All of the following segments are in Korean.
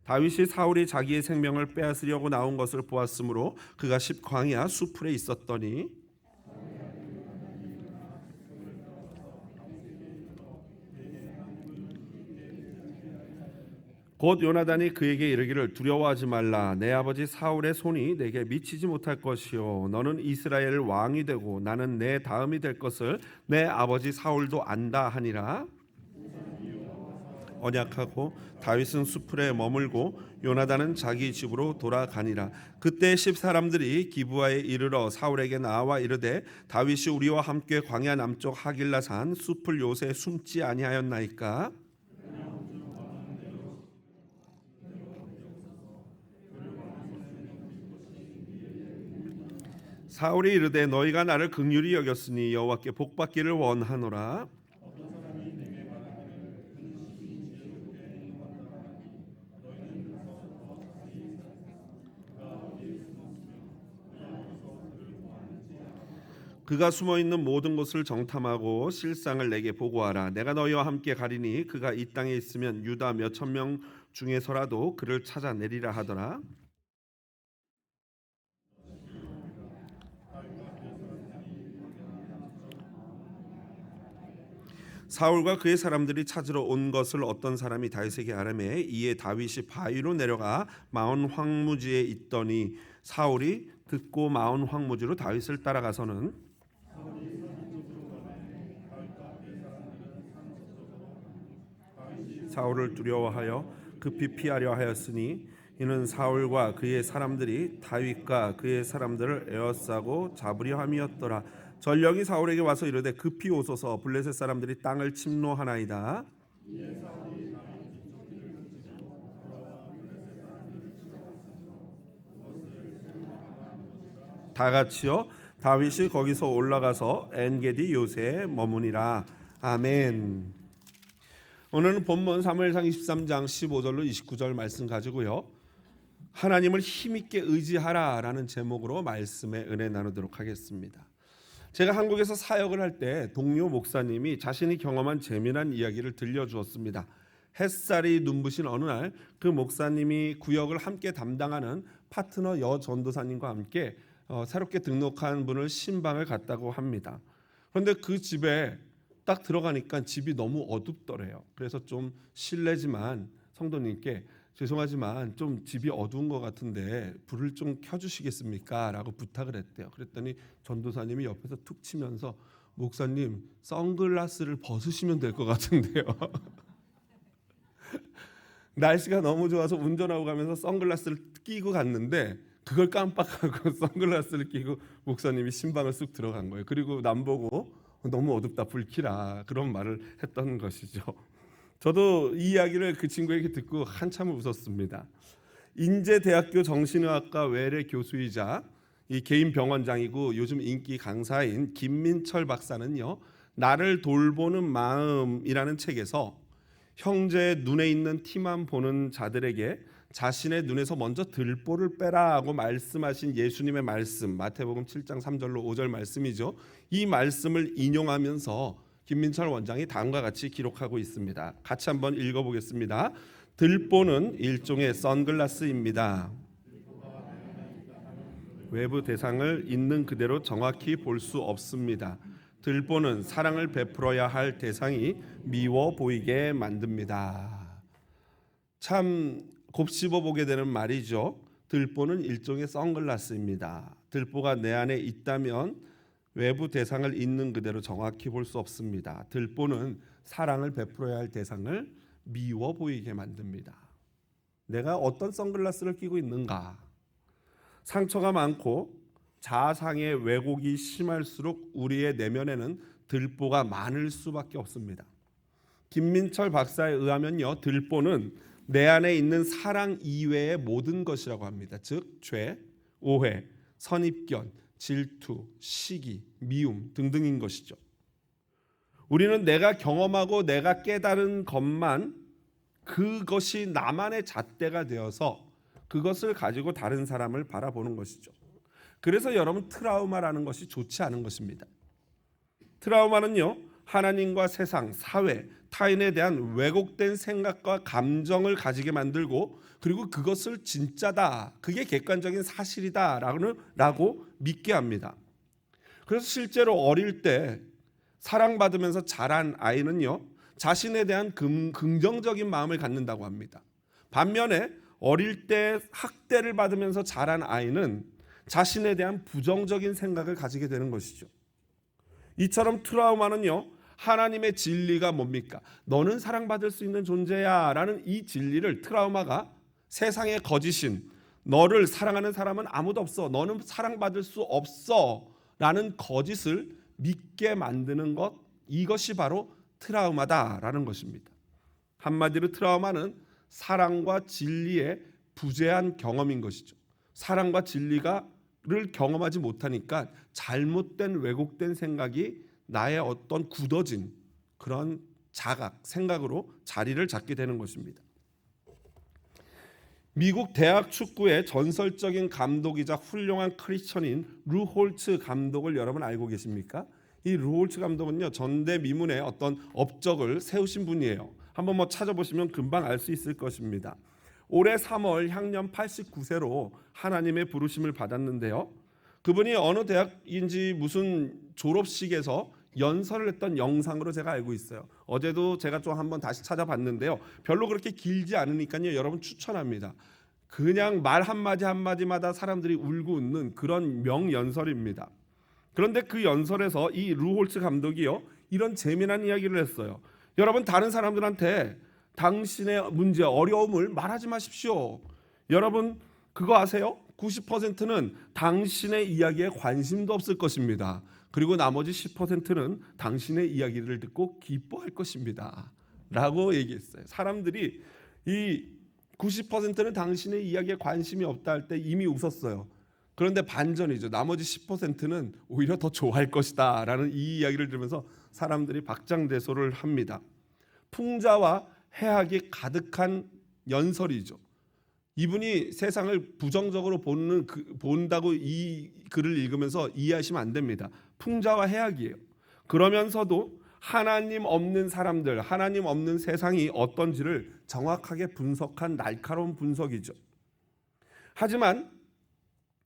다윗이 사울이 자기의 생명을 빼앗으려고 나온 것을 보았으므로 그가 광야 수풀에 있었더니 곧 요나단이 그에게 이르기를 두려워하지 말라. 내 아버지 사울의 손이 내게 미치지 못할 것이요 너는 이스라엘 왕이 되고 나는 내 다음이 될 것을 내 아버지 사울도 안다 하니라. 언약하고 다윗은 수풀에 머물고 요나단은 자기 집으로 돌아가니라. 그때 10사람들이 기브아에 이르러 사울에게 나와 이르되 다윗이 우리와 함께 광야 남쪽 하길라산 수풀 요새에 숨지 아니하였나이까. 사울이 이르되 너희가 나를 긍휼히 여겼으니 여호와께 복받기를 원하노라. 그가 숨어있는 모든 곳을 정탐하고 실상을 내게 보고하라. 내가 너희와 함께 가리니 그가 이 땅에 있으면 유다 몇 천 명 중에서라도 그를 찾아내리라 하더라. 사울과 그의 사람들이 찾으러 온 것을 어떤 사람이 다윗에게 아뢰매 이에 다윗이 바위로 내려가 마온 황무지에 있더니 사울이 듣고 마온 황무지로 다윗을 따라가서는 사울을 두려워하여 급히 피하려 하였으니 이는 사울과 그의 사람들이 다윗과 그의 사람들을 에워싸고 잡으려 함이었더라. 전령이 사울에게 와서 이르되 급히 오소서 블레셋 사람들이 땅을 침노하나이다. 다 같이요. 다윗이 거기서 올라가서 엔게디 요새에 머무니라. 아멘. 오늘은 본문 사무엘상 23장 15절로 29절 말씀 가지고요. 하나님을 힘있게 의지하라라는 제목으로 말씀의 은혜 나누도록 하겠습니다. 제가 한국에서 사역을 할 때 동료 목사님이 자신이 경험한 재미난 이야기를 들려주었습니다. 햇살이 눈부신 어느 날 그 목사님이 구역을 함께 담당하는 파트너 여전도사님과 함께 새롭게 등록한 분을 신방을 갔다고 합니다. 그런데 그 집에 딱 들어가니까 집이 너무 어둡더래요. 그래서 좀 실례지만 성도님께 죄송하지만 좀 집이 어두운 것 같은데 불을 좀 켜주시겠습니까? 라고 부탁을 했대요. 그랬더니 전도사님이 옆에서 툭 치면서 목사님 선글라스를 벗으시면 될 것 같은데요. 날씨가 너무 좋아서 운전하고 가면서 선글라스를 끼고 갔는데 그걸 깜빡하고 선글라스를 끼고 목사님이 신방을 쑥 들어간 거예요. 그리고 남 보고 너무 어둡다 불 켜라 그런 말을 했던 것이죠. 저도 이 이야기를 그 친구에게 듣고 한참을 웃었습니다. 인제대학교 정신의학과 외래 교수이자 이 개인 병원장이고 요즘 인기 강사인 김민철 박사는요. 나를 돌보는 마음이라는 책에서 형제의 눈에 있는 티만 보는 자들에게 자신의 눈에서 먼저 들보를 빼라고 말씀하신 예수님의 말씀 마태복음 7장 3절로 5절 말씀이죠. 이 말씀을 인용하면서 김민철 원장이 다음과 같이 기록하고 있습니다. 같이 한번 읽어보겠습니다. 들보는 일종의 선글라스입니다. 외부 대상을 있는 그대로 정확히 볼 수 없습니다. 들보는 사랑을 베풀어야 할 대상이 미워 보이게 만듭니다. 참 곱씹어 보게 되는 말이죠. 들보는 일종의 선글라스입니다. 들보가 내 안에 있다면 외부 대상을 있는 그대로 정확히 볼 수 없습니다. 들보는 사랑을 베풀어야 할 대상을 미워 보이게 만듭니다. 내가 어떤 선글라스를 끼고 있는가? 상처가 많고 자아상의 왜곡이 심할수록 우리의 내면에는 들보가 많을 수밖에 없습니다. 김민철 박사에 의하면요, 들보는 내 안에 있는 사랑 이외의 모든 것이라고 합니다. 즉 죄, 오해, 선입견, 질투, 시기, 미움 등등인 것이죠. 우리는 내가 경험하고 내가 깨달은 것만 그것이 나만의 잣대가 되어서 그것을 가지고 다른 사람을 바라보는 것이죠. 그래서 여러분 트라우마라는 것이 좋지 않은 것입니다. 트라우마는요 하나님과 세상, 사회, 타인에 대한 왜곡된 생각과 감정을 가지게 만들고 그리고 그것을 진짜다, 그게 객관적인 사실이다 라고 믿게 합니다. 그래서 실제로 어릴 때 사랑받으면서 자란 아이는요, 자신에 대한 긍정적인 마음을 갖는다고 합니다. 반면에 어릴 때 학대를 받으면서 자란 아이는 자신에 대한 부정적인 생각을 가지게 되는 것이죠. 이처럼 트라우마는요, 하나님의 진리가 뭡니까? 너는 사랑받을 수 있는 존재야 라는 이 진리를 트라우마가 세상의 거짓인 너를 사랑하는 사람은 아무도 없어, 너는 사랑받을 수 없어 라는 거짓을 믿게 만드는 것, 이것이 바로 트라우마다라는 것입니다. 한마디로 트라우마는 사랑과 진리의 부재한 경험인 것이죠. 사랑과 진리를 경험하지 못하니까 잘못된 왜곡된 생각이 나의 어떤 굳어진 그런 자각, 생각으로 자리를 잡게 되는 것입니다. 미국 대학 축구의 전설적인 감독이자 훌륭한 크리스천인 루 홀츠 감독을 여러분 알고 계십니까? 이 루 홀츠 감독은요, 전대미문의 어떤 업적을 세우신 분이에요. 한번 찾아보시면 금방 알 수 있을 것입니다. 올해 3월 향년 89세로 하나님의 부르심을 받았는데요. 그분이 어느 대학인지 무슨 졸업식에서 연설을 했던 영상으로 제가 알고 있어요. 어제도 제가 좀 한번 다시 찾아봤는데요. 별로 그렇게 길지 않으니까요. 여러분 추천합니다. 그냥 말 한마디 한마디마다 사람들이 울고 웃는 그런 명연설입니다. 그런데 그 연설에서 이 루 홀츠 감독이요, 이런 재미난 이야기를 했어요. 여러분, 다른 사람들한테 당신의 문제, 어려움을 말하지 마십시오. 여러분 그거 아세요? 90%는 당신의 이야기에 관심도 없을 것입니다. 그리고 나머지 10%는 당신의 이야기를 듣고 기뻐할 것입니다 라고 얘기했어요. 사람들이 이 90%는 당신의 이야기에 관심이 없다 할 때 이미 웃었어요. 그런데 반전이죠. 나머지 10%는 오히려 더 좋아할 것이다 라는 이 이야기를 들으면서 사람들이 박장대소를 합니다. 풍자와 해악이 가득한 연설이죠. 이분이 세상을 부정적으로 본다고 이 글을 읽으면서 이해하시면 안 됩니다. 풍자와 해악이에요. 그러면서도 하나님 없는 사람들, 하나님 없는 세상이 어떤지를 정확하게 분석한 날카로운 분석이죠. 하지만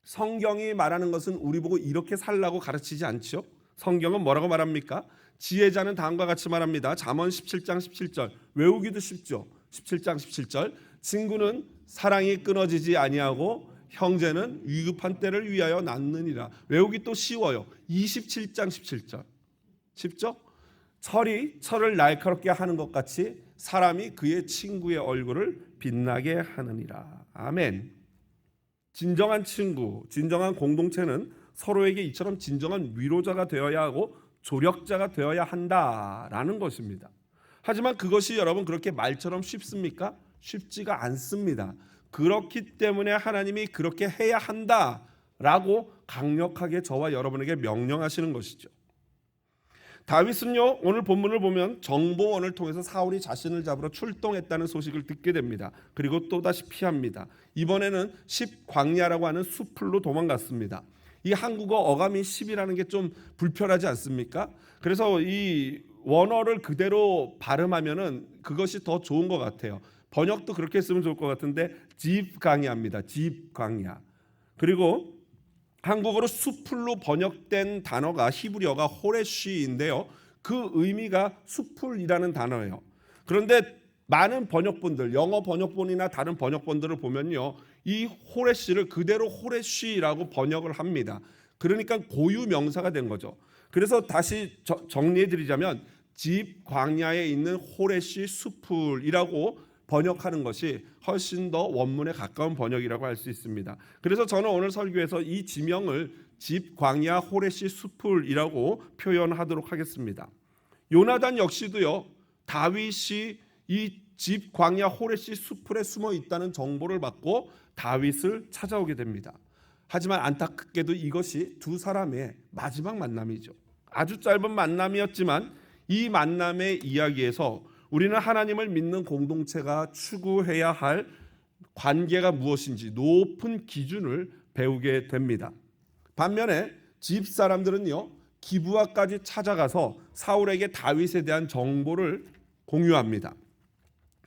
성경이 말하는 것은 우리 보고 이렇게 살라고 가르치지 않죠. 성경은 뭐라고 말합니까? 지혜자는 다음과 같이 말합니다. 잠언 17장 17절, 외우기도 쉽죠. 17장 17절, 친구는 사랑이 끊어지지 아니하고 형제는 위급한 때를 위하여 낳느니라. 외우기 또 쉬워요. 27장 17절, 쉽죠? 철이 철을 날카롭게 하는 것 같이 사람이 그의 친구의 얼굴을 빛나게 하느니라. 아멘. 진정한 친구, 진정한 공동체는 서로에게 이처럼 진정한 위로자가 되어야 하고 조력자가 되어야 한다라는 것입니다. 하지만 그것이 여러분 그렇게 말처럼 쉽습니까? 쉽지가 않습니다. 그렇기 때문에 하나님이 그렇게 해야 한다라고 강력하게 저와 여러분에게 명령하시는 것이죠. 다윗은요, 오늘 본문을 보면 정보원을 통해서 사울이 자신을 잡으러 출동했다는 소식을 듣게 됩니다. 그리고 또다시 피합니다. 이번에는 십광야라고 하는 숲으로 도망갔습니다. 이 한국어 어감이 십이라는 게 좀 불편하지 않습니까? 그래서 이 원어를 그대로 발음하면은 그것이 더 좋은 것 같아요. 번역도 그렇게 했으면 좋을 것 같은데 집광야입니다. 집광야. 그리고 한국어로 숲풀로 번역된 단어가 히브리어가 호레쉬인데요. 그 의미가 숲풀이라는 단어예요. 그런데 많은 번역본들, 영어 번역본이나 다른 번역본들을 보면요, 이 호레쉬를 그대로 호레쉬라고 번역을 합니다. 그러니까 고유 명사가 된 거죠. 그래서 다시 정리해드리자면 집 광야에 있는 호레쉬 숲풀이라고 번역하는 것이 훨씬 더 원문에 가까운 번역이라고 할 수 있습니다. 그래서 저는 오늘 설교에서 이 지명을 집 광야 호레쉬 숲풀이라고 표현하도록 하겠습니다. 요나단 역시도요, 다윗이 이 집 광야 호레쉬 숲풀에 숨어 있다는 정보를 받고 다윗을 찾아오게 됩니다. 하지만 안타깝게도 이것이 두 사람의 마지막 만남이죠. 아주 짧은 만남이었지만 이 만남의 이야기에서 우리는 하나님을 믿는 공동체가 추구해야 할 관계가 무엇인지 높은 기준을 배우게 됩니다. 반면에 집 사람들은요, 기브아까지 찾아가서 사울에게 다윗에 대한 정보를 공유합니다.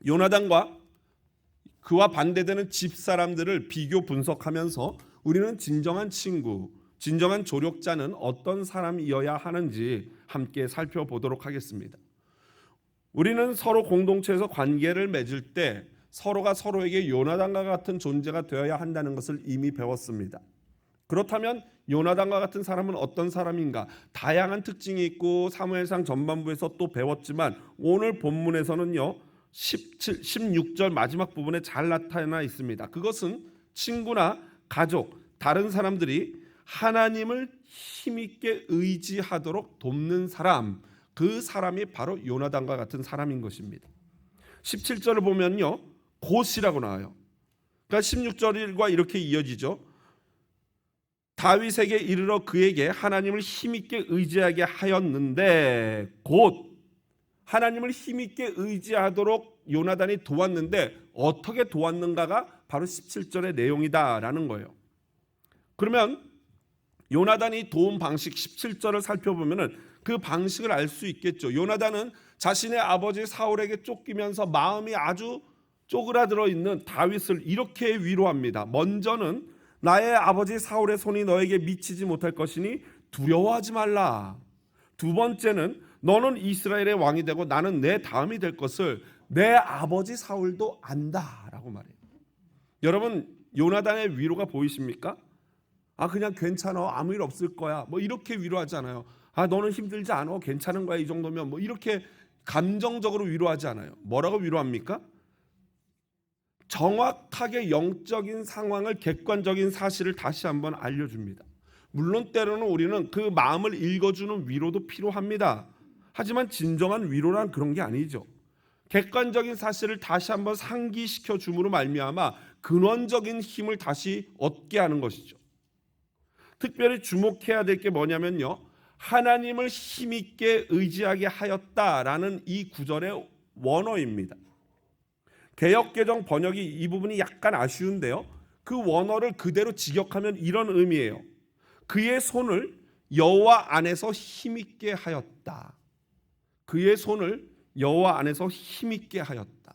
요나단과 그와 반대되는 집사람들을 비교 분석하면서 우리는 진정한 친구, 진정한 조력자는 어떤 사람이어야 하는지 함께 살펴보도록 하겠습니다. 우리는 서로 공동체에서 관계를 맺을 때 서로가 서로에게 요나단과 같은 존재가 되어야 한다는 것을 이미 배웠습니다. 그렇다면 요나단과 같은 사람은 어떤 사람인가? 다양한 특징이 있고 사무엘상 전반부에서 또 배웠지만 오늘 본문에서는요 16절 마지막 부분에 잘 나타나 있습니다. 그것은 친구나 가족, 다른 사람들이 하나님을 힘있게 의지하도록 돕는 사람, 그 사람이 바로 요나단과 같은 사람인 것입니다. 17절을 보면요 곧이라고 나와요. 그러니까 16절과 이렇게 이어지죠. 다윗에게 이르러 그에게 하나님을 힘있게 의지하게 하였는데, 곧 하나님을 힘있게 의지하도록 요나단이 도왔는데 어떻게 도왔는가가 바로 17절의 내용이다라는 거예요. 그러면 요나단이 도운 방식 17절을 살펴보면 그 방식을 알 수 있겠죠. 요나단은 자신의 아버지 사울에게 쫓기면서 마음이 아주 쪼그라들어 있는 다윗을 이렇게 위로합니다. 먼저는 나의 아버지 사울의 손이 너에게 미치지 못할 것이니 두려워하지 말라. 두 번째는 너는 이스라엘의 왕이 되고 나는 내 다음이 될 것을 내 아버지 사울도 안다라고 말해요. 여러분 요나단의 위로가 보이십니까? 그냥 괜찮아, 아무 일 없을 거야, 뭐 이렇게 위로하지 않아요. 너는 힘들지 않아, 괜찮은 거야, 이 정도면, 뭐 이렇게 감정적으로 위로하지 않아요. 뭐라고 위로합니까? 정확하게 영적인 상황을, 객관적인 사실을 다시 한번 알려줍니다. 물론 때로는 우리는 그 마음을 읽어주는 위로도 필요합니다. 하지만 진정한 위로란 그런 게 아니죠. 객관적인 사실을 다시 한번 상기시켜 줌으로 말미암아 근원적인 힘을 다시 얻게 하는 것이죠. 특별히 주목해야 될 게 뭐냐면요, 하나님을 힘있게 의지하게 하였다라는 이 구절의 원어입니다. 개역개정 번역이 이 부분이 약간 아쉬운데요, 그 원어를 그대로 직역하면 이런 의미예요. 그의 손을 여호와 안에서 힘있게 하였다. 그의 손을 여호와 안에서 힘있게 하였다.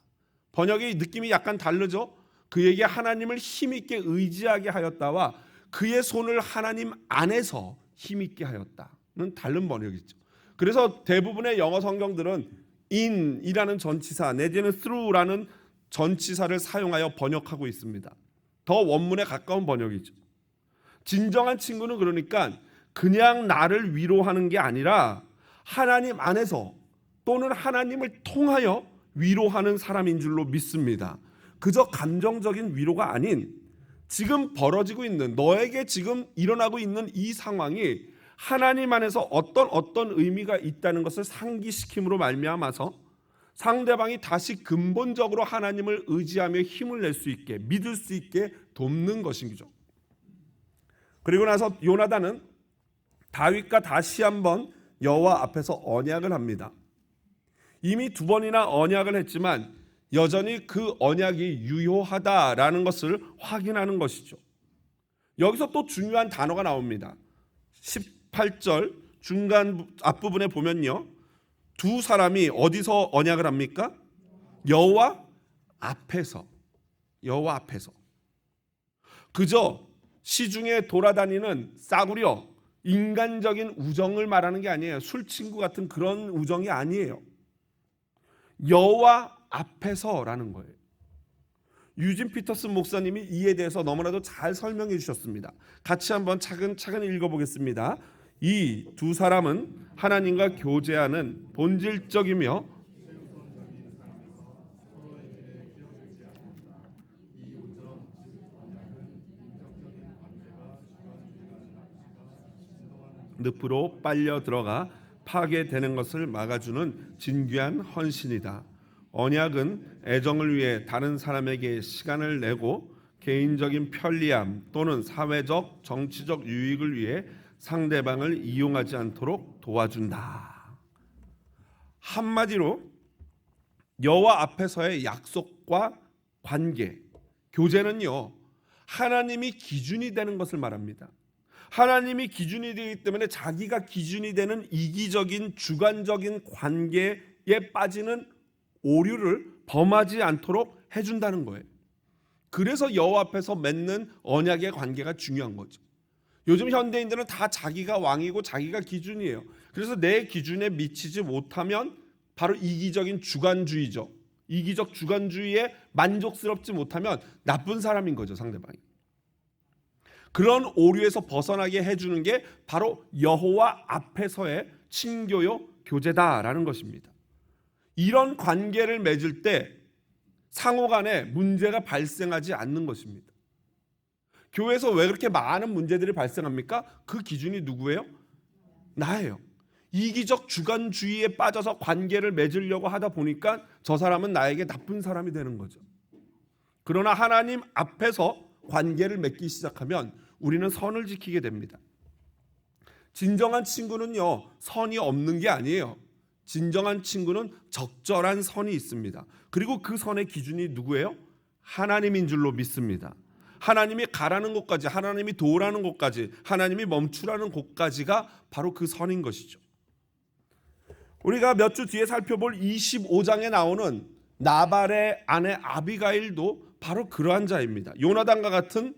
번역의 느낌이 약간 다르죠. 그에게 하나님을 힘있게 의지하게 하였다와 그의 손을 하나님 안에서 힘있게 하였다는 다른 번역이죠. 그래서 대부분의 영어 성경들은 in이라는 전치사 내지는 through라는 전치사를 사용하여 번역하고 있습니다. 더 원문에 가까운 번역이죠. 진정한 친구는 그러니까 그냥 나를 위로하는 게 아니라 하나님 안에서 또는 하나님을 통하여 위로하는 사람인 줄로 믿습니다. 그저 감정적인 위로가 아닌 지금 벌어지고 있는, 너에게 지금 일어나고 있는 이 상황이 하나님 안에서 어떤 의미가 있다는 것을 상기시킴으로 말미암아서 상대방이 다시 근본적으로 하나님을 의지하며 힘을 낼 수 있게, 믿을 수 있게 돕는 것이죠. 그리고 나서 요나단은 다윗과 다시 한번 여호와 앞에서 언약을 합니다. 이미 두 번이나 언약을 했지만 여전히 그 언약이 유효하다라는 것을 확인하는 것이죠. 여기서 또 중요한 단어가 나옵니다. 18절 중간 앞부분에 보면요, 두 사람이 어디서 언약을 합니까? 여호와 앞에서. 여호와 앞에서. 그저 시중에 돌아다니는 싸구려 인간적인 우정을 말하는 게 아니에요. 술 친구 같은 그런 우정이 아니에요. 여호와 앞에서라는 거예요. 유진 피터슨 목사님이 이에 대해서 너무나도 잘 설명해 주셨습니다. 같이 한번 차근차근 읽어보겠습니다. 이 두 사람은 하나님과 교제하는 본질적이며 늪으로 빨려 들어가 파괴되는 것을 막아주는 진귀한 헌신이다. 언약은 애정을 위해 다른 사람에게 시간을 내고 개인적인 편리함 또는 사회적, 정치적 유익을 위해 상대방을 이용하지 않도록 도와준다. 한마디로 여호와 앞에서의 약속과 관계, 교제는요, 하나님이 기준이 되는 것을 말합니다. 하나님이 기준이 되기 때문에 자기가 기준이 되는 이기적인 주관적인 관계에 빠지는 오류를 범하지 않도록 해준다는 거예요. 그래서 여호와 앞에서 맺는 언약의 관계가 중요한 거죠. 요즘 현대인들은 다 자기가 왕이고 자기가 기준이에요. 그래서 내 기준에 미치지 못하면 바로 이기적인 주관주의죠. 이기적 주관주의에 만족스럽지 못하면 나쁜 사람인 거죠, 상대방이. 그런 오류에서 벗어나게 해주는 게 바로 여호와 앞에서의 친교요 교제다라는 것입니다. 이런 관계를 맺을 때 상호간에 문제가 발생하지 않는 것입니다. 교회에서 왜 그렇게 많은 문제들이 발생합니까? 그 기준이 누구예요? 나예요. 이기적 주관주의에 빠져서 관계를 맺으려고 하다 보니까 저 사람은 나에게 나쁜 사람이 되는 거죠. 그러나 하나님 앞에서 관계를 맺기 시작하면 우리는 선을 지키게 됩니다. 진정한 친구는요, 선이 없는 게 아니에요. 진정한 친구는 적절한 선이 있습니다. 그리고 그 선의 기준이 누구예요? 하나님인 줄로 믿습니다. 하나님이 가라는 곳까지, 하나님이 도우라는 곳까지, 하나님이 멈추라는 곳까지가 바로 그 선인 것이죠. 우리가 몇 주 뒤에 살펴볼 25장에 나오는 나발의 아내 아비가일도 바로 그러한 자입니다. 요나단과 같은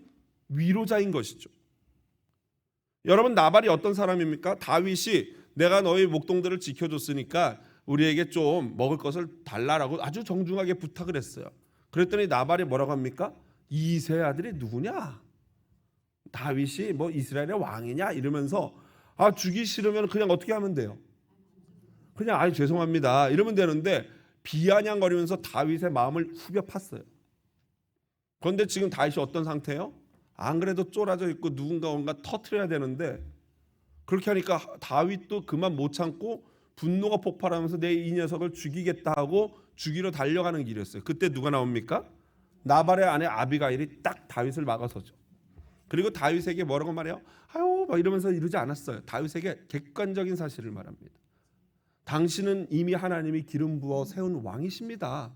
위로자인 것이죠. 여러분, 나발이 어떤 사람입니까? 다윗이 내가 너희 목동들을 지켜줬으니까 우리에게 좀 먹을 것을 달라라고 아주 정중하게 부탁을 했어요. 그랬더니 나발이 뭐라고 합니까? 이새의 아들이 누구냐? 다윗이 뭐 이스라엘의 왕이냐? 이러면서 주기 싫으면 그냥 어떻게 하면 돼요? 그냥 죄송합니다 이러면 되는데 비아냥거리면서 다윗의 마음을 후벼 팠어요. 그런데 지금 다윗이 어떤 상태예요? 안 그래도 쫄아져 있고 누군가 터트려야 되는데 그렇게 하니까 다윗도 그만 못 참고 분노가 폭발하면서 내 이 녀석을 죽이겠다 하고 죽이러 달려가는 길이었어요. 그때 누가 나옵니까? 나발의 아내 아비가일이 딱 다윗을 막아서죠. 그리고 다윗에게 뭐라고 말해요? 막 이러면서 이러지 않았어요. 다윗에게 객관적인 사실을 말합니다. 당신은 이미 하나님이 기름 부어 세운 왕이십니다.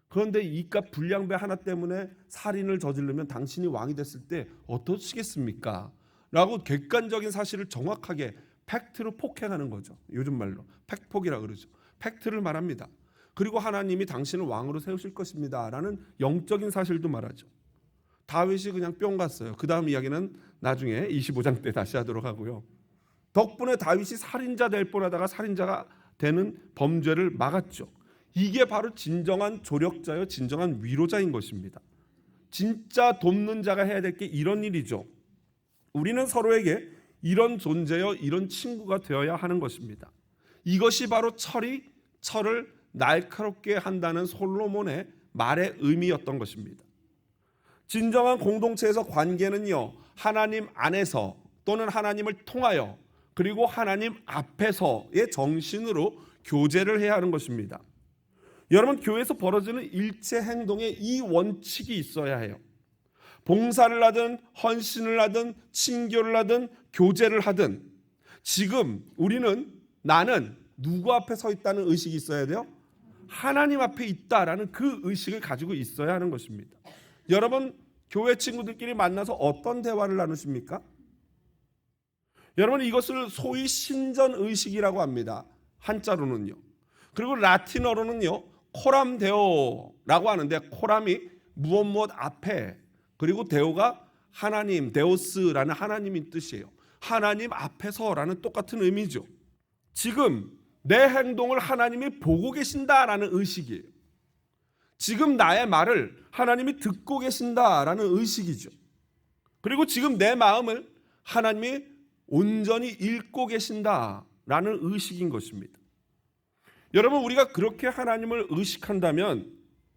그런데 이깟 불량배 하나 때문에 살인을 저지르면 당신이 왕이 됐을 때 어떠시겠습니까? 라고 객관적인 사실을 정확하게 팩트로 폭행하는 거죠. 요즘 말로 팩폭이라 그러죠. 팩트를 말합니다. 그리고 하나님이 당신을 왕으로 세우실 것입니다 라는 영적인 사실도 말하죠. 다윗이 그냥 뿅 갔어요. 그 다음 이야기는 나중에 25장 때 다시 하도록 하고요. 덕분에 다윗이 살인자 될 뻔하다가 살인자가 되는 범죄를 막았죠. 이게 바로 진정한 조력자요, 진정한 위로자인 것입니다. 진짜 돕는 자가 해야 될 게 이런 일이죠. 우리는 서로에게 이런 존재요, 이런 친구가 되어야 하는 것입니다. 이것이 바로 철을 날카롭게 한다는 솔로몬의 말의 의미였던 것입니다. 진정한 공동체에서 관계는요, 하나님 안에서 또는 하나님을 통하여 그리고 하나님 앞에서의 정신으로 교제를 해야 하는 것입니다. 여러분, 교회에서 벌어지는 일체 행동에 이 원칙이 있어야 해요. 봉사를 하든 헌신을 하든 친교를 하든 교제를 하든 지금 나는 누구 앞에 서 있다는 의식이 있어야 돼요? 하나님 앞에 있다라는 그 의식을 가지고 있어야 하는 것입니다. 여러분, 교회 친구들끼리 만나서 어떤 대화를 나누십니까? 여러분, 이것을 소위 신전의식이라고 합니다. 한자로는요. 그리고 라틴어로는요, 코람 데오라고 하는데 코람이 무엇 앞에, 그리고 데오가 하나님, 데오스라는 하나님인 뜻이에요. 하나님 앞에서라는 똑같은 의미죠. 지금 내 행동을 하나님이 보고 계신다라는 의식이에요. 지금 나의 말을 하나님이 듣고 계신다라는 의식이죠. 그리고 지금 내 마음을 하나님이 온전히 읽고 계신다라는 의식인 것입니다. 여러분, 우리가 그렇게 하나님을 의식한다면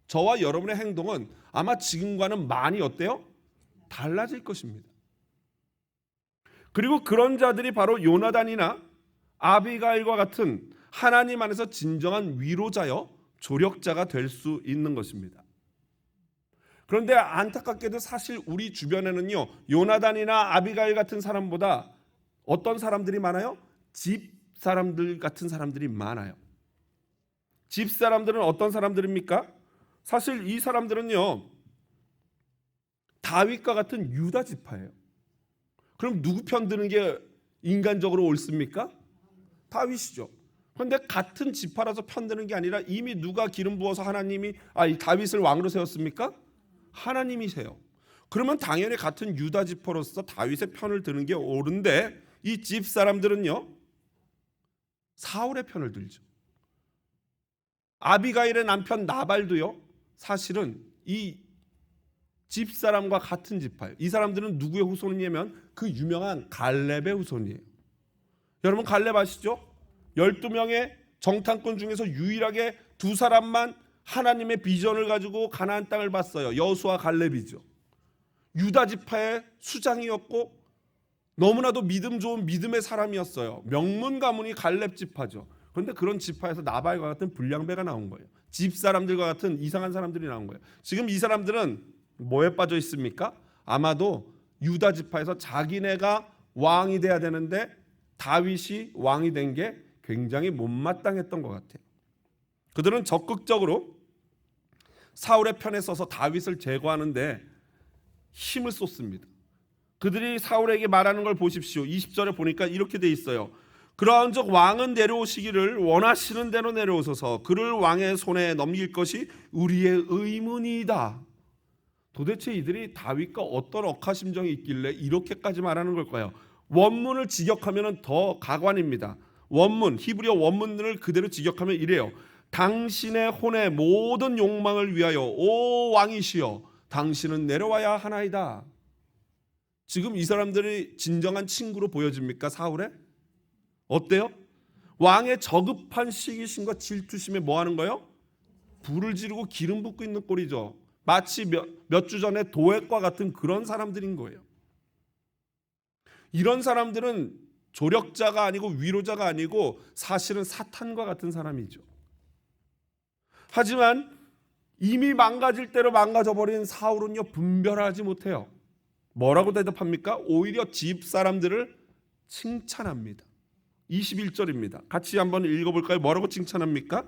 저와 여러분의 행동은 아마 지금과는 많이 어때요? 달라질 것입니다. 그리고 그런 자들이 바로 요나단이나 아비가일과 같은 하나님 안에서 진정한 위로자여 조력자가 될 수 있는 것입니다. 그런데 안타깝게도 사실 우리 주변에는요, 요나단이나 아비가일 같은 사람보다 어떤 사람들이 많아요? 집 사람들 같은 사람들이 많아요. 집 사람들은 어떤 사람들입니까? 사실 이 사람들은요, 다윗과 같은 유다 지파예요. 그럼 누구 편 드는 게 인간적으로 옳습니까? 다윗이죠. 그런데 같은 지파라서 편드는 게 아니라 이미 누가 기름 부어서 하나님이 이 다윗을 왕으로 세웠습니까? 하나님이세요. 그러면 당연히 같은 유다 지파로서 다윗의 편을 드는 게 옳은데 이 집 사람들은요 사울의 편을 들죠. 아비가일의 남편 나발도요 사실은 이 집사람과 같은 지파예요. 이 사람들은 누구의 후손이냐면 그 유명한 갈렙의 후손이에요. 여러분 갈렙 아시죠? 12명의 정탐꾼 중에서 유일하게 두 사람만 하나님의 비전을 가지고 가나안 땅을 봤어요. 여호수아 갈렙이죠. 유다 지파의 수장이었고 너무나도 믿음 좋은 믿음의 사람이었어요. 명문 가문이 갈렙 지파죠. 그런데 그런 지파에서 나발과 같은 불량배가 나온 거예요. 집사람들과 같은 이상한 사람들이 나온 거예요. 지금 이 사람들은 뭐에 빠져 있습니까? 아마도 유다 지파에서 자기네가 왕이 돼야 되는데 다윗이 왕이 된 게 굉장히 못마땅했던 것 같아요. 그들은 적극적으로 사울의 편에 서서 다윗을 제거하는데 힘을 쏟습니다. 그들이 사울에게 말하는 걸 보십시오. 20절에 보니까 이렇게 돼 있어요. 그러한즉 왕은 내려오시기를 원하시는 대로 내려오소서. 그를 왕의 손에 넘길 것이 우리의 의문이다. 도대체 이들이 다윗과 어떤 억하심정이 있길래 이렇게까지 말하는 걸까요? 원문을 직역하면 더 가관입니다. 원문, 히브리어 원문을 그대로 직역하면 이래요. 당신의 혼의 모든 욕망을 위하여 오 왕이시여 당신은 내려와야 하나이다. 지금 이 사람들이 진정한 친구로 보여집니까? 사울에? 어때요? 왕의 저급한 시기심과 질투심에 뭐 하는 거예요? 불을 지르고 기름 붓고 있는 꼴이죠. 마치 몇 주 전에 도액과 같은 그런 사람들인 거예요. 이런 사람들은 조력자가 아니고 위로자가 아니고 사실은 사탄과 같은 사람이죠. 하지만 이미 망가질 대로 망가져버린 사울은요 분별하지 못해요. 뭐라고 대답합니까? 오히려 집 사람들을 칭찬합니다. 21절입니다. 같이 한번 읽어볼까요? 뭐라고 칭찬합니까?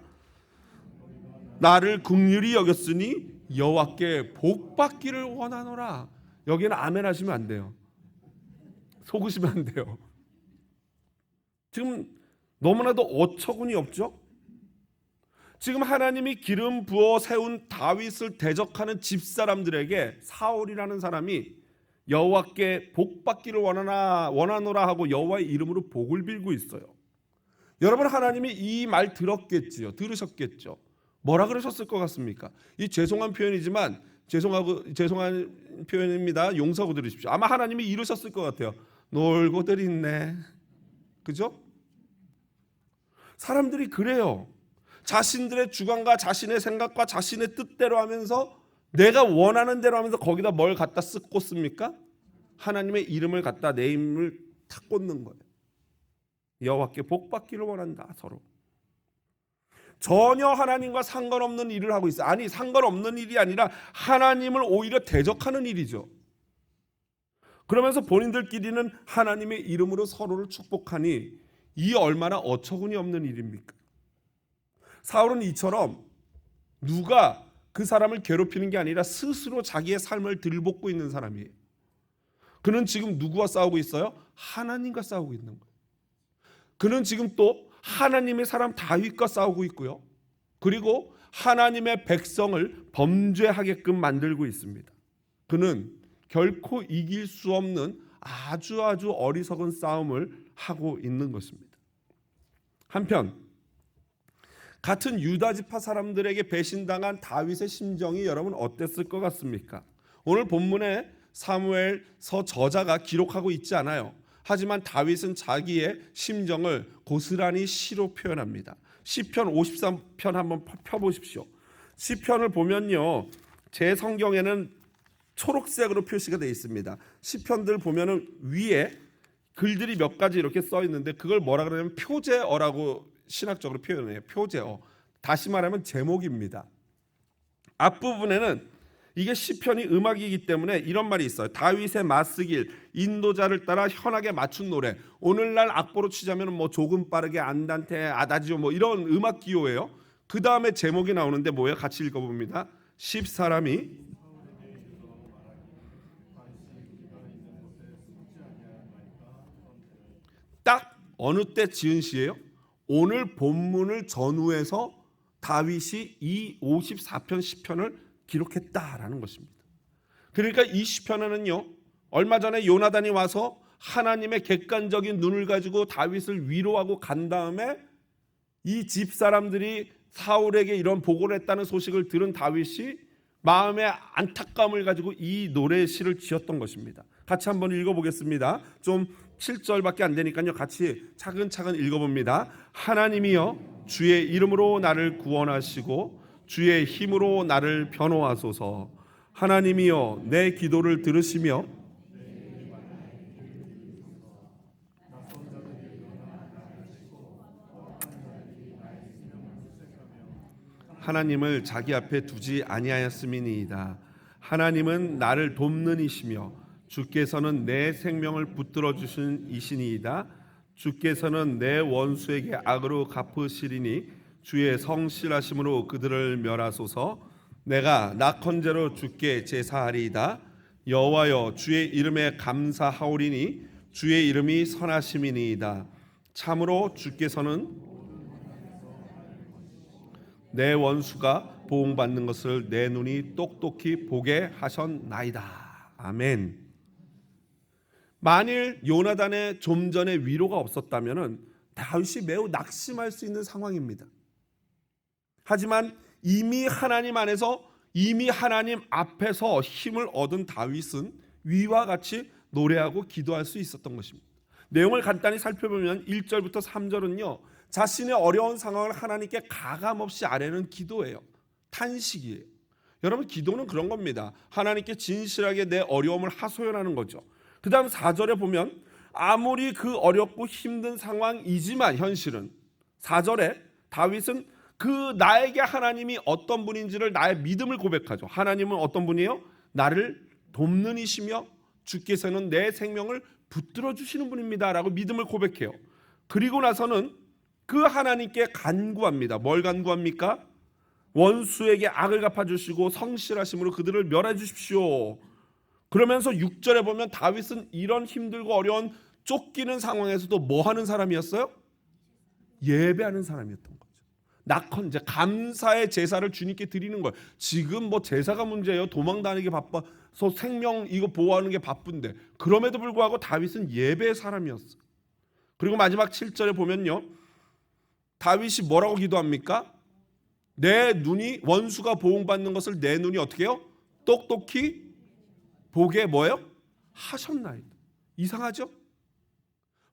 나를 긍휼히 여겼으니 여호와께 복받기를 원하노라. 여기는 아멘 하시면 안 돼요. 속으시면 안 돼요. 지금 너무나도 어처구니 없죠? 지금 하나님이 기름 부어 세운 다윗을 대적하는 집사람들에게 사울이라는 사람이 여호와께 복받기를 원하노라 하고 여호와의 이름으로 복을 빌고 있어요. 여러분 하나님이 이 말 들었겠지요. 들으셨겠죠. 뭐라 그러셨을 것 같습니까? 이 죄송한 표현이지만 죄송한 표현입니다. 용서하고 들으십시오. 아마 하나님이 이러셨을 것 같아요. 놀고들 있네. 그죠? 사람들이 그래요. 자신들의 주관과 자신의 생각과 자신의 뜻대로 하면서 내가 원하는 대로 하면서 거기다 뭘 갖다 꽂습니까? 하나님의 이름을 갖다 내 이름을 탁 꽂는 거예요. 여호와께 복받기를 원한다. 서로 전혀 하나님과 상관없는 일을 하고 있어요. 아니 상관없는 일이 아니라 하나님을 오히려 대적하는 일이죠. 그러면서 본인들끼리는 하나님의 이름으로 서로를 축복하니 이 얼마나 어처구니 없는 일입니까? 사울은 이처럼 누가 그 사람을 괴롭히는 게 아니라 스스로 자기의 삶을 들볶고 있는 사람이에요. 그는 지금 누구와 싸우고 있어요? 하나님과 싸우고 있는 거예요. 그는 지금 또 하나님의 사람 다윗과 싸우고 있고요. 그리고 하나님의 백성을 범죄하게끔 만들고 있습니다. 그는 결코 이길 수 없는 아주 어리석은 싸움을 하고 있는 것입니다. 한편 같은 유다 지파 사람들에게 배신당한 다윗의 심정이 여러분 어땠을 것 같습니까? 오늘 본문에 사무엘서 저자가 기록하고 있지 않아요. 하지만 다윗은 자기의 심정을 고스란히 시로 표현합니다. 시편 53편 한번 펴보십시오. 시편을 보면요, 제 성경에는 초록색으로 표시가 되어 있습니다. 시편들 보면은 위에 글들이 몇 가지 이렇게 써 있는데 그걸 뭐라 그러냐면 표제어라고 신학적으로 표현해요. 표제어. 다시 말하면 제목입니다. 앞부분에는 이게 시편이 음악이기 때문에 이런 말이 있어요. 다윗의 맞쓰길, 인도자를 따라 현악에 맞춘 노래. 오늘날 악보로 치자면 뭐 조금 빠르게, 안단테, 아다지오 뭐 이런 음악 기호예요. 그 다음에 제목이 나오는데 뭐예요? 같이 읽어봅니다. 10사람이 어느 때 지은 시예요? 오늘 본문을 전후해서 다윗이 이 54편 시편을 기록했다라는 것입니다. 그러니까 이 시편에는요, 얼마 전에 요나단이 와서 하나님의 객관적인 눈을 가지고 다윗을 위로하고 간 다음에 이 집사람들이 사울에게 이런 보고를 했다는 소식을 들은 다윗이 마음의 안타까움을 가지고 이 노래시를 지었던 것입니다. 같이 한번 읽어보겠습니다. 좀 7절밖에 안 되니까요, 같이 차근차근 읽어봅니다. 하나님이여 주의 이름으로 나를 구원하시고 주의 힘으로 나를 변호하소서. 하나님이여 내 기도를 들으시며 하나님을 자기 앞에 두지 아니하였음이니이다. 하나님은 나를 돕는 이시며 주께서는 내 생명을 붙들어 주신 이시니이다. 주께서는 내 원수에게 악으로 갚으시리니 주의 성실하심으로 그들을 멸하소서. 내가 낙헌제로 주께 제사하리이다. 여호와여 주의 이름에 감사하오리니 주의 이름이 선하심이니이다. 참으로 주께서는 내 원수가 보응받는 것을 내 눈이 똑똑히 보게 하셨나이다. 아멘. 만일 요나단의 좀 전에 위로가 없었다면 다윗이 매우 낙심할 수 있는 상황입니다. 하지만 이미 하나님 안에서, 이미 하나님 앞에서 힘을 얻은 다윗은 위와 같이 노래하고 기도할 수 있었던 것입니다. 내용을 간단히 살펴보면 1절부터 3절은요, 자신의 어려운 상황을 하나님께 가감없이 아뢰는 기도예요. 탄식이에요. 여러분, 기도는 그런 겁니다. 하나님께 진실하게 내 어려움을 하소연하는 거죠. 그 다음 4절에 보면 아무리 그 어렵고 힘든 상황이지만 현실은 4절에 다윗은 그 나에게 하나님이 어떤 분인지를, 나의 믿음을 고백하죠. 하나님은 어떤 분이에요? 나를 돕는 이시며 주께서는 내 생명을 붙들어 주시는 분입니다 라고 믿음을 고백해요. 그리고 나서는 그 하나님께 간구합니다. 뭘 간구합니까? 원수에게 악을 갚아주시고 성실하심으로 그들을 멸해 주십시오. 그러면서 6절에 보면 다윗은 이런 힘들고 어려운 쫓기는 상황에서도 뭐 하는 사람이었어요? 예배하는 사람이었던 거죠. 낙헌제, 감사의 제사를 주님께 드리는 거예요. 지금 뭐 제사가 문제예요. 도망다니기 바빠서 생명 이거 보호하는 게 바쁜데, 그럼에도 불구하고 다윗은 예배의 사람이었어요. 그리고 마지막 7절에 보면요, 다윗이 뭐라고 기도합니까? 내 눈이, 원수가 보응받는 것을 내 눈이 어떻게 해요? 똑똑히 보게 뭐예요? 하셨나이다. 이상하죠?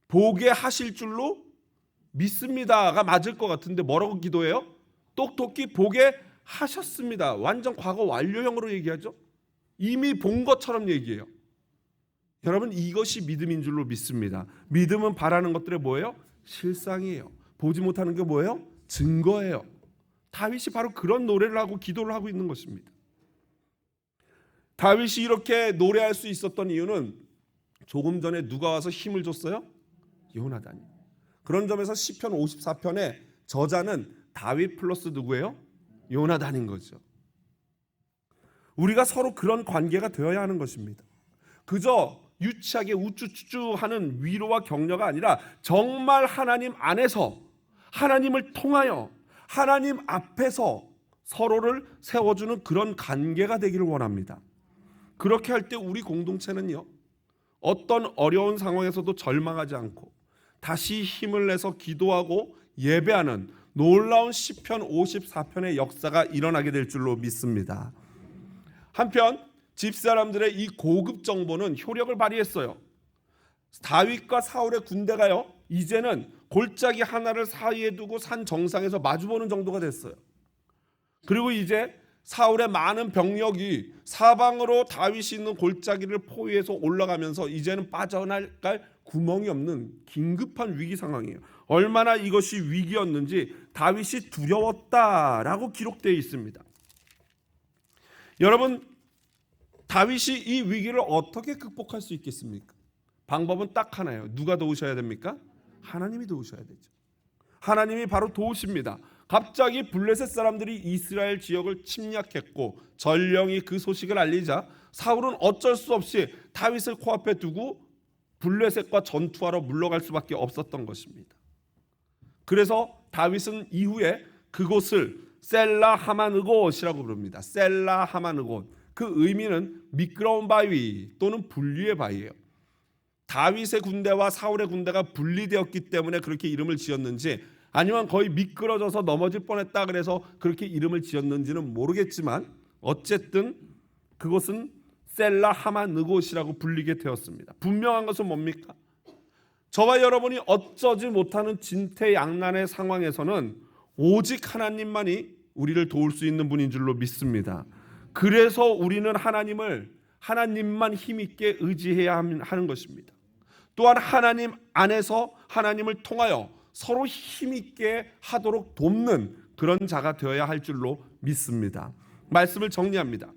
보게 하실 줄로 믿습니다가 맞을 것 같은데 뭐라고 기도해요? 똑똑히 보게 하셨습니다. 완전 과거 완료형으로 얘기하죠. 이미 본 것처럼 얘기해요. 여러분, 이것이 믿음인 줄로 믿습니다. 믿음은 바라는 것들의 뭐예요? 실상이에요. 보지 못하는 게 뭐예요? 증거예요. 다윗이 바로 그런 노래를 하고 기도를 하고 있는 것입니다. 다윗이 이렇게 노래할 수 있었던 이유는 조금 전에 누가 와서 힘을 줬어요? 요나단이. 그런 점에서 시편 54편의 저자는 다윗 플러스 누구예요? 요나단인 거죠. 우리가 서로 그런 관계가 되어야 하는 것입니다. 그저 유치하게 우쭈쭈쭈하는 위로와 격려가 아니라 정말 하나님 안에서, 하나님을 통하여 하나님 앞에서 서로를 세워주는 그런 관계가 되기를 원합니다. 그렇게 할 때 우리 공동체는요, 어떤 어려운 상황에서도 절망하지 않고 다시 힘을 내서 기도하고 예배하는 놀라운 시편 54편의 역사가 일어나게 될 줄로 믿습니다. 한편 집사람들의 이 고급 정보는 효력을 발휘했어요. 다윗과 사울의 군대가요, 이제는 골짜기 하나를 사이에 두고 산 정상에서 마주보는 정도가 됐어요. 그리고 이제 사울의 많은 병력이 사방으로 다윗이 있는 골짜기를 포위해서 올라가면서 이제는 빠져나갈 구멍이 없는 긴급한 위기 상황이에요. 얼마나 이것이 위기였는지 다윗이 두려웠다라고 기록되어 있습니다. 여러분, 다윗이 이 위기를 어떻게 극복할 수 있겠습니까? 방법은 딱 하나예요. 누가 도우셔야 됩니까? 하나님이 도우셔야 되죠. 하나님이 바로 도우십니다. 갑자기 블레셋 사람들이 이스라엘 지역을 침략했고 전령이 그 소식을 알리자 사울은 어쩔 수 없이 다윗을 코앞에 두고 블레셋과 전투하러 물러갈 수밖에 없었던 것입니다. 그래서 다윗은 이후에 그곳을 셀라 하마느곳이라고 부릅니다. 셀라 하마느곳. 그 의미는 미끄러운 바위 또는 분리의 바위예요. 다윗의 군대와 사울의 군대가 분리되었기 때문에 그렇게 이름을 지었는지, 아니면 거의 미끄러져서 넘어질 뻔했다 그래서 그렇게 이름을 지었는지는 모르겠지만, 어쨌든 그곳은 셀라 하마느곳이라고 불리게 되었습니다. 분명한 것은 뭡니까? 저와 여러분이 어쩌지 못하는 진퇴양난의 상황에서는 오직 하나님만이 우리를 도울 수 있는 분인 줄로 믿습니다. 그래서 우리는 하나님만 힘있게 의지해야 하는 것입니다. 또한 하나님 안에서 하나님을 통하여 서로 힘있게 하도록 돕는 그런 자가 되어야 할 줄로 믿습니다. 말씀을 정리합니다.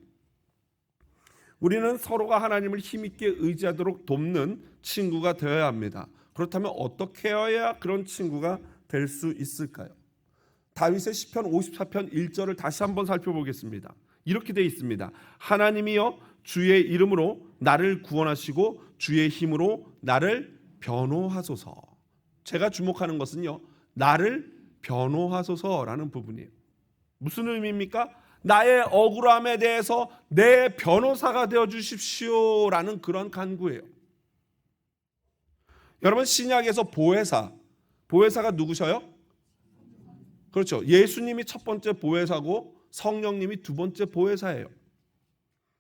우리는 서로가 하나님을 힘있게 의지하도록 돕는 친구가 되어야 합니다. 그렇다면 어떻게 해야 그런 친구가 될 수 있을까요? 다윗의 시편 54편 1절을 다시 한번 살펴보겠습니다. 이렇게 되어 있습니다. 하나님이여 주의 이름으로 나를 구원하시고 주의 힘으로 나를 변호하소서. 제가 주목하는 것은요, 나를 변호하소서라는 부분이에요. 무슨 의미입니까? 나의 억울함에 대해서 내 변호사가 되어 주십시오라는 그런 간구예요. 여러분, 신약에서 보혜사가 누구셔요? 그렇죠. 예수님이 첫 번째 보혜사고 성령님이 두 번째 보혜사예요.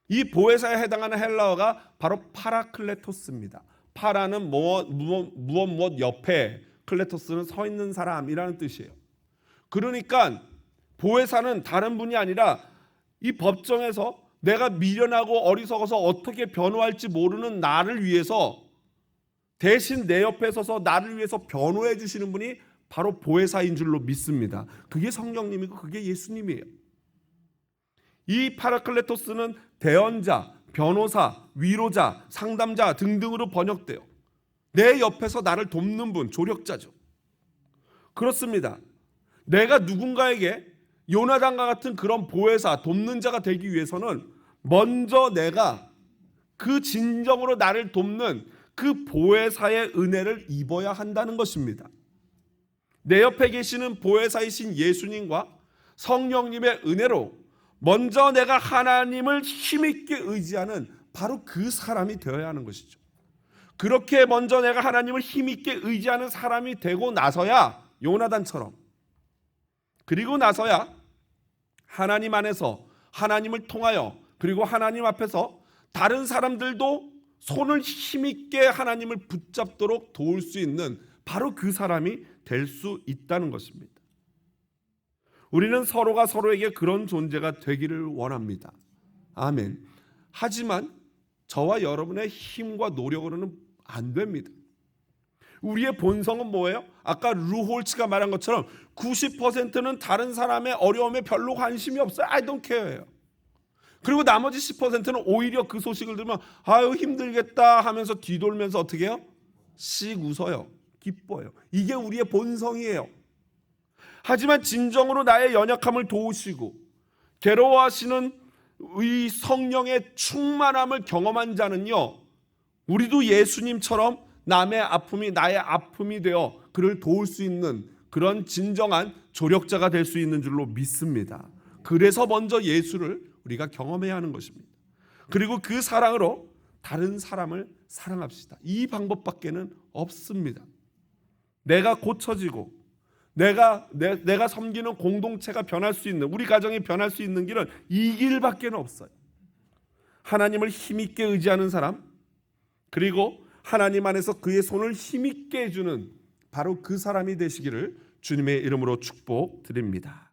이 보혜사에 해당하는 헬라어가 바로 파라클레토스입니다. 파라는 무엇 옆에, 클레토스는 서 있는 사람이라는 뜻이에요. 그러니까 보혜사는 다른 분이 아니라 이 법정에서 내가 미련하고 어리석어서 어떻게 변호할지 모르는 나를 위해서 대신 내 옆에 서서 나를 위해서 변호해 주시는 분이 바로 보혜사인 줄로 믿습니다. 그게 성령님이고 그게 예수님이에요. 이 파라클레토스는 대언자, 변호사, 위로자, 상담자 등등으로 번역돼요. 내 옆에서 나를 돕는 분, 조력자죠. 그렇습니다. 내가 누군가에게 요나단과 같은 그런 보혜사, 돕는 자가 되기 위해서는 먼저 내가 그 진정으로 나를 돕는 그 보혜사의 은혜를 입어야 한다는 것입니다. 내 옆에 계시는 보혜사이신 예수님과 성령님의 은혜로 먼저 내가 하나님을 힘있게 의지하는 바로 그 사람이 되어야 하는 것이죠. 그렇게 먼저 내가 하나님을 힘있게 의지하는 사람이 되고 나서야, 요나단처럼, 그리고 나서야 하나님 안에서 하나님을 통하여, 그리고 하나님 앞에서 다른 사람들도 손을 힘있게 하나님을 붙잡도록 도울 수 있는 바로 그 사람이 될 수 있다는 것입니다. 우리는 서로가 서로에게 그런 존재가 되기를 원합니다. 아멘. 하지만 저와 여러분의 힘과 노력으로는 안 됩니다. 우리의 본성은 뭐예요? 아까 루홀츠가 말한 것처럼 90%는 다른 사람의 어려움에 별로 관심이 없어요. I don't care예요. 그리고 나머지 10%는 오히려 그 소식을 들으면 아유 힘들겠다 하면서 뒤돌면서 어떻게 해요? 씩 웃어요. 기뻐요. 이게 우리의 본성이에요. 하지만 진정으로 나의 연약함을 도우시고 괴로워하시는 이 성령의 충만함을 경험한 자는요, 우리도 예수님처럼 남의 아픔이 나의 아픔이 되어 그를 도울 수 있는 그런 진정한 조력자가 될 수 있는 줄로 믿습니다. 그래서 먼저 예수를 우리가 경험해야 하는 것입니다. 그리고 그 사랑으로 다른 사람을 사랑합시다. 이 방법밖에는 없습니다. 내가 고쳐지고 내가 섬기는 공동체가 변할 수 있는, 우리 가정이 변할 수 있는 길은 이 길밖에는 없어요. 하나님을 힘있게 의지하는 사람, 그리고 하나님 안에서 그의 손을 힘있게 해주는 바로 그 사람이 되시기를 주님의 이름으로 축복드립니다.